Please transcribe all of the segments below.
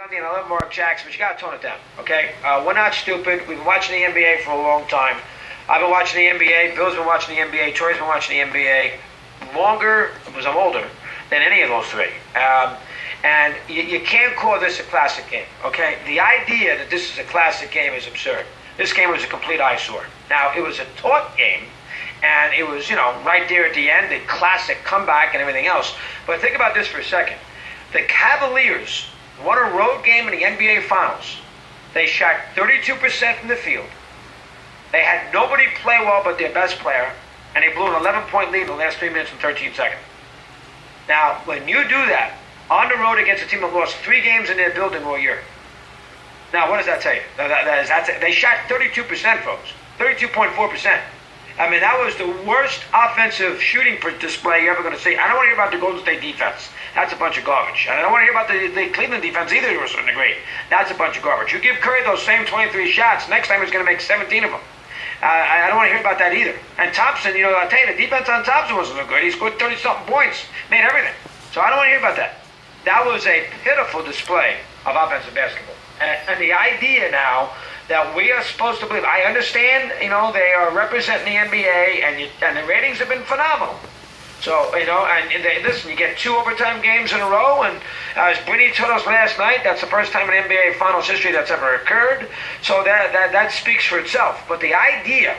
VanGundy and I love Mark Jackson, but you got to tone it down, okay? We're not stupid. We've been watching the NBA for a long time. I've been watching the NBA. Bill's been watching the NBA. Tori's been watching the NBA longer, because I'm older, than any of those three. And you can't call this a classic game, okay? The idea that this is a classic game is absurd. This game was a complete eyesore. Now, it was a taut game, and it was, right there at the end, the classic comeback and everything else. But think about this for a second. The Cavaliers won a road game in the NBA Finals. They shot 32% from the field. They had nobody play well but their best player, and they blew an 11-point lead in the last 3 minutes and 13 seconds. Now, when you do that on the road against a team that lost 3 games in their building all year, now what does that tell you? They shot 32%, folks. 32.4%. I mean, that was the worst offensive shooting display you're ever going to see. I don't want to hear about the Golden State defense. That's a bunch of garbage. And I don't want to hear about the Cleveland defense either to a certain degree. That's a bunch of garbage. You give Curry those same 23 shots, next time he's going to make 17 of them. I don't want to hear about that either. And Thompson, I'll tell you, the defense on Thompson wasn't so good. He scored 30-something points, made everything. So I don't want to hear about that. That was a pitiful display of offensive basketball. And the idea now that we are supposed to believe, I understand, they are representing the NBA, and the ratings have been phenomenal. So, listen, you get 2 overtime games in a row, and as Breen told us last night, that's the first time in NBA Finals history that's ever occurred. So that speaks for itself. But the idea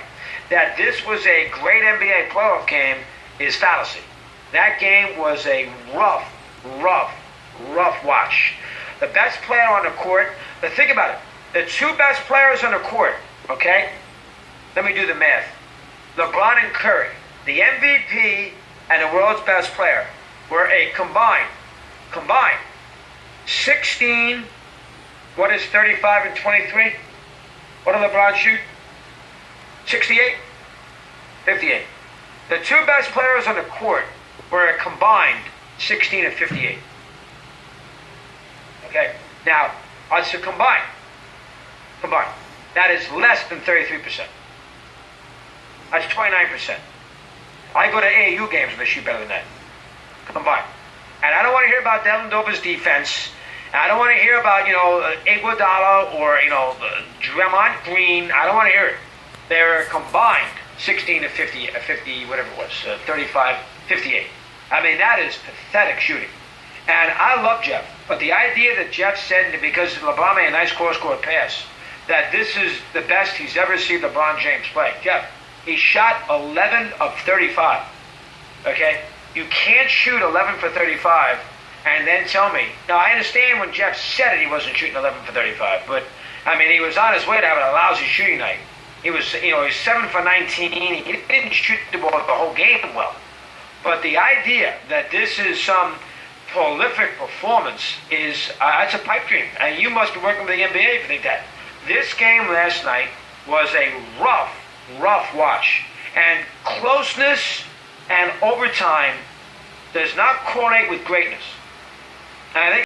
that this was a great NBA playoff game is fallacy. That game was a rough watch. The best player on the court, but think about it. The 2 best players on the court, okay? Let me do the math. LeBron and Curry, the MVP and the world's best player, were a combined 16, what is 35 and 23? What did LeBron shoot? 68? 58. The 2 best players on the court were a combined 16 and 58. Okay? Now, it's a combined. That is less than 33%. That's 29%. I go to AAU games and they shoot better than that. Combined. And I don't want to hear about Devin Dover's defense. And I don't want to hear about, Iguodala or, Draymond Green. I don't want to hear it. They're combined 16 to 50, whatever it was, 35, 58. I mean, that is pathetic shooting. And I love Jeff. But the idea that Jeff said that because LeBron made a nice cross-court pass, that this is the best he's ever seen LeBron James play. Jeff, he shot 11 of 35. Okay? You can't shoot 11 for 35 and then tell me. Now, I understand when Jeff said it, he wasn't shooting 11 for 35. But, he was on his way to having a lousy shooting night. He was, he was 7 for 19. He didn't shoot the ball the whole game well. But the idea that this is some prolific performance is, that's a pipe dream. And you must be working with the NBA if you think that. This game last night was a rough watch. And closeness and overtime does not correlate with greatness. And I think